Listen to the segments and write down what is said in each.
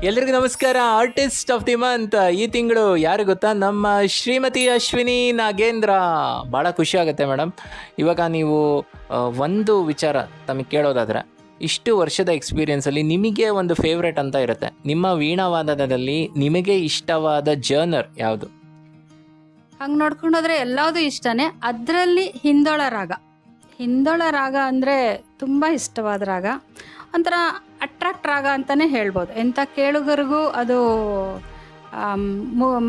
ಎಲ್ರಿಗೂ ನಮಸ್ಕಾರ. Artist of the month ಈ ತಿಂಗಳು ಯಾರು ಗೊತ್ತಾ? ನಮ್ಮ ಶ್ರೀಮತಿ ಅಶ್ವಿನಿ ನಾಗೇಂದ್ರ. ಭಾಳ ಖುಷಿ ಆಗುತ್ತೆ ಮೇಡಮ್. ಇವಾಗ ನೀವು ಒಂದು ವಿಚಾರ ತಮಗೆ ಕೇಳೋದಾದರೆ, ಇಷ್ಟು ವರ್ಷದ ಎಕ್ಸ್ಪೀರಿಯೆನ್ಸಲ್ಲಿ ನಿಮಗೆ ಒಂದು ಫೇವ್ರೆಟ್ ಅಂತ ಇರುತ್ತೆ. ನಿಮ್ಮ ವೀಣಾವಾದನದಲ್ಲಿ ನಿಮಗೆ ಇಷ್ಟವಾದ ಜರ್ನರ್ ಯಾವುದು? ಹಂಗೆ ನೋಡ್ಕೊಂಡೋದ್ರೆ ಎಲ್ಲದೂ ಇಷ್ಟನೇ. ಅದರಲ್ಲಿ ಹಿಂದೋಳ ರಾಗ ಅಂದರೆ ತುಂಬ ಇಷ್ಟವಾದ ರಾಗ. ಒಂಥರ ಅಟ್ರಾಕ್ಟ್ ರಾಗ ಅಂತಲೇ ಹೇಳ್ಬೋದು. ಎಂಥ ಕೇಳುಗರಿಗೂ ಅದು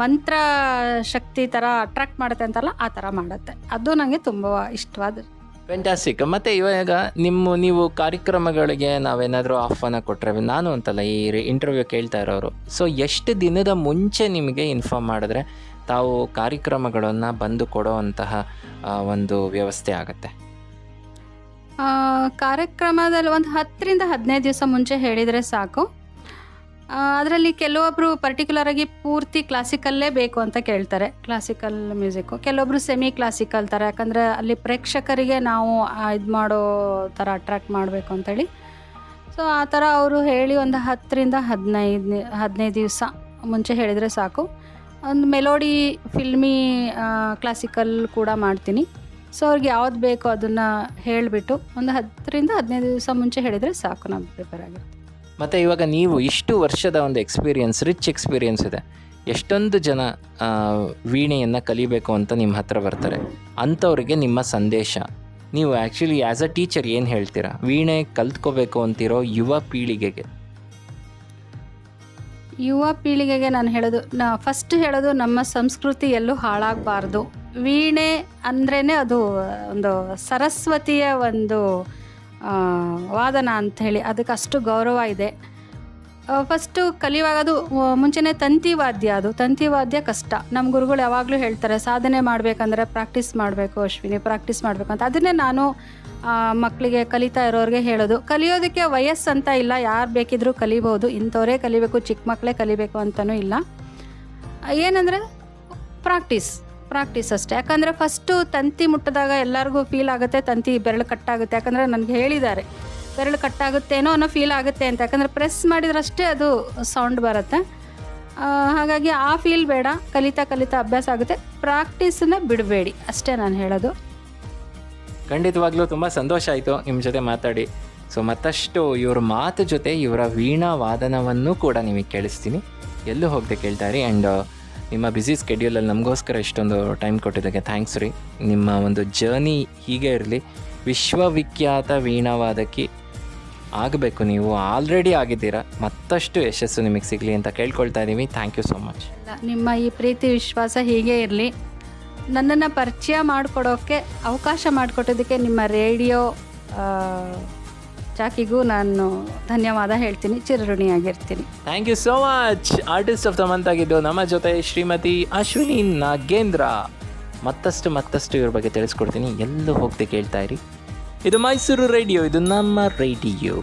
ಮಂತ್ರ ಶಕ್ತಿ ಥರ ಅಟ್ರಾಕ್ಟ್ ಮಾಡುತ್ತೆ ಅಂತಲ್ಲ, ಆ ಥರ ಮಾಡುತ್ತೆ. ಅದು ನನಗೆ ತುಂಬ ಇಷ್ಟವಾದ. ಫ್ಯಾಂಟಾಸ್ಟಿಕ್. ಮತ್ತು ಇವಾಗ ನೀವು ಕಾರ್ಯಕ್ರಮಗಳಿಗೆ ನಾವೇನಾದರೂ ಆಹ್ವಾನ ಕೊಟ್ಟರೆ, ನಾನು ಅಂತಲ್ಲ, ಈ ಇಂಟರ್ವ್ಯೂ ಕೇಳ್ತಾ ಇರೋರು, ಸೊ ಎಷ್ಟು ದಿನದ ಮುಂಚೆ ನಿಮಗೆ ಇನ್ಫಾರ್ಮ್ ಮಾಡಿದ್ರೆ ತಾವು ಕಾರ್ಯಕ್ರಮಗಳನ್ನು ಬಂದು ಕೊಡೋವಂತಹ ಒಂದು ವ್ಯವಸ್ಥೆ ಆಗುತ್ತೆ? ಕಾರ್ಯಕ್ರಮದಲ್ಲಿ ಒಂದು 10-15 ದಿವಸ ಮುಂಚೆ ಹೇಳಿದರೆ ಸಾಕು. ಅದರಲ್ಲಿ ಕೆಲವೊಬ್ಬರು ಪರ್ಟಿಕ್ಯುಲರಾಗಿ ಪೂರ್ತಿ ಕ್ಲಾಸಿಕಲ್ಲೇ ಬೇಕು ಅಂತ ಕೇಳ್ತಾರೆ, ಕ್ಲಾಸಿಕಲ್ ಮ್ಯೂಸಿಕ್ಕು. ಕೆಲವೊಬ್ಬರು ಸೆಮಿ ಕ್ಲಾಸಿಕಲ್ ಥರ, ಯಾಕಂದರೆ ಅಲ್ಲಿ ಪ್ರೇಕ್ಷಕರಿಗೆ ನಾವು ಇದು ಮಾಡೋ ಥರ ಅಟ್ರಾಕ್ಟ್ ಮಾಡಬೇಕು ಅಂತೇಳಿ. ಸೊ ಆ ಥರ ಅವರು ಹೇಳಿ ಒಂದು 10-15 ದಿವಸ ಮುಂಚೆ ಹೇಳಿದರೆ ಸಾಕು. ಒಂದು ಮೆಲೋಡಿ, ಫಿಲ್ಮಿ, ಕ್ಲಾಸಿಕಲ್ ಕೂಡ ಮಾಡ್ತೀನಿ. ಸೊ ಅವ್ರಿಗೆ ಯಾವ್ದು ಬೇಕೋ ಅದನ್ನು ಹೇಳಿಬಿಟ್ಟು ಒಂದು 10-15 ದಿವಸ ಮುಂಚೆ ಹೇಳಿದರೆ ಸಾಕು, ನಾವು ಪ್ರಿಪೇರ್ ಆಗಿರ್ತೀವಿ. ಮತ್ತು ಇವಾಗ ನೀವು ಇಷ್ಟು ವರ್ಷದ ಒಂದು ಎಕ್ಸ್ಪೀರಿಯನ್ಸ್, ರಿಚ್ ಎಕ್ಸ್ಪೀರಿಯನ್ಸ್ ಇದೆ. ಎಷ್ಟೊಂದು ಜನ ವೀಣೆಯನ್ನು ಕಲಿಬೇಕು ಅಂತ ನಿಮ್ಮ ಹತ್ರ ಬರ್ತಾರೆ. ಅಂಥವ್ರಿಗೆ ನಿಮ್ಮ ಸಂದೇಶ, ನೀವು ಆ್ಯಕ್ಚುಲಿ ಆ್ಯಸ್ ಅ ಟೀಚರ್ ಏನು ಹೇಳ್ತೀರಾ? ವೀಣೆ ಕಲ್ತ್ಕೋಬೇಕು ಅಂತಿರೋ ಯುವ ಪೀಳಿಗೆಗೆ ನಾನು ಫಸ್ಟ್ ಹೇಳೋದು, ನಮ್ಮ ಸಂಸ್ಕೃತಿ ಎಲ್ಲೂ ಹಾಳಾಗಬಾರ್ದು. ವೀಣೆ ಅಂದ್ರೇ ಅದು ಒಂದು ಸರಸ್ವತಿಯ ಒಂದು ವಾದನ ಅಂಥೇಳಿ, ಅದಕ್ಕೆ ಅಷ್ಟು ಗೌರವ ಇದೆ. ಫಸ್ಟು ಕಲಿಯುವಾಗ ಅದು ಮುಂಚೆನೇ ತಂತಿವಾದ್ಯ ಕಷ್ಟ. ನಮ್ಮ ಗುರುಗಳು ಯಾವಾಗಲೂ ಹೇಳ್ತಾರೆ, ಸಾಧನೆ ಮಾಡಬೇಕಂದ್ರೆ ಪ್ರಾಕ್ಟೀಸ್ ಮಾಡಬೇಕು ಅಶ್ವಿನಿ, ಪ್ರಾಕ್ಟೀಸ್ ಮಾಡಬೇಕು ಅಂತ. ಅದನ್ನೇ ನಾನು ಮಕ್ಕಳಿಗೆ, ಕಲಿತಾ ಇರೋರಿಗೆ ಹೇಳೋದು. ಕಲಿಯೋದಕ್ಕೆ ವಯಸ್ಸಂತ ಇಲ್ಲ, ಯಾರು ಬೇಕಿದ್ರೂ ಕಲಿಬೋದು. ಇಂಥವರೇ ಕಲಿಬೇಕು, ಚಿಕ್ಕ ಮಕ್ಕಳೇ ಕಲಿಬೇಕು ಅಂತಲೂ ಇಲ್ಲ. ಏನಂದರೆ ಪ್ರಾಕ್ಟೀಸ್ ಅಷ್ಟೇ. ಯಾಕಂದರೆ ಫಸ್ಟು ತಂತಿ ಮುಟ್ಟಿದಾಗ ಎಲ್ಲರಿಗೂ ಫೀಲ್ ಆಗುತ್ತೆ, ತಂತಿ ಬೆರಳು ಕಟ್ಟಾಗುತ್ತೆ. ಯಾಕಂದರೆ ನನಗೆ ಹೇಳಿದ್ದಾರೆ, ಬೆರಳು ಕಟ್ಟಾಗುತ್ತೇನೋ ಅನ್ನೋ ಫೀಲ್ ಆಗುತ್ತೆ ಅಂತ. ಯಾಕಂದರೆ ಪ್ರೆಸ್ ಮಾಡಿದ್ರಷ್ಟೇ ಅದು ಸೌಂಡ್ ಬರುತ್ತೆ. ಹಾಗಾಗಿ ಆ ಫೀಲ್ ಬೇಡ, ಕಲಿತಾ ಅಭ್ಯಾಸ ಆಗುತ್ತೆ. ಪ್ರಾಕ್ಟೀಸನ್ನ ಬಿಡಬೇಡಿ, ಅಷ್ಟೇ ನಾನು ಹೇಳೋದು. ಖಂಡಿತವಾಗ್ಲೂ ತುಂಬ ಸಂತೋಷ ಆಯಿತು ನಿಮ್ಮ ಜೊತೆ ಮಾತಾಡಿ. ಸೊ ಮತ್ತಷ್ಟು ಇವ್ರ ಮಾತು ಜೊತೆ ಇವರ ವೀಣಾ ವಾದನವನ್ನು ಕೂಡ ನಿಮಗೆ ಕೇಳಿಸ್ತೀನಿ. ಎಲ್ಲೂ ಹೋಗದೆ ಕೇಳ್ತಾ ಇರಿ. ಆ್ಯಂಡ್ ನಿಮ್ಮ ಬ್ಯುಸಿ ಸ್ಕೆಡ್ಯೂಲಲ್ಲಿ ನಮಗೋಸ್ಕರ ಇಷ್ಟೊಂದು ಟೈಮ್ ಕೊಟ್ಟಿದ್ದಕ್ಕೆ ಥ್ಯಾಂಕ್ಸ್ ರೀ. ನಿಮ್ಮ ಒಂದು ಜರ್ನಿ ಹೀಗೆ ಇರಲಿ. ವಿಶ್ವವಿಖ್ಯಾತ ವೀಣಾವಾದಕಿ ಆಗಬೇಕು. ನೀವು ಆಲ್ರೆಡಿ ಆಗಿದ್ದೀರಾ. ಮತ್ತಷ್ಟು ಯಶಸ್ಸು ನಿಮಗೆ ಸಿಗಲಿ ಅಂತ ಕೇಳ್ಕೊಳ್ತಾ ಇದ್ದೀವಿ. Thank you so much. ನಿಮ್ಮ ಈ ಪ್ರೀತಿ ವಿಶ್ವಾಸ ಹೀಗೆ ಇರಲಿ. ನನ್ನನ್ನು ಪರಿಚಯ ಮಾಡಿಕೊಡೋಕ್ಕೆ ಅವಕಾಶ ಮಾಡಿಕೊಟ್ಟೋದಕ್ಕೆ ನಿಮ್ಮ ರೇಡಿಯೋ ಚಾಕಿಗೂ ನಾನು ಧನ್ಯವಾದ ಹೇಳ್ತೀನಿ, ಚಿರಋಣಿಯಾಗಿರ್ತೀನಿ. Thank you so much. Artist of the month ಆಗಿದ್ದು ನಮ್ಮ ಜೊತೆ ಶ್ರೀಮತಿ ಅಶ್ವಿನಿ ನಾಗೇಂದ್ರ. ಮತ್ತಷ್ಟು ಇವ್ರ ಬಗ್ಗೆ ತಿಳಿಸ್ಕೊಡ್ತೀನಿ. ಎಲ್ಲೂ ಹೋಗದೆ ಕೇಳ್ತಾ ಇರಿ. ಇದು ಮೈಸೂರು ರೇಡಿಯೋ, ಇದು ನಮ್ಮ ರೇಡಿಯೋ.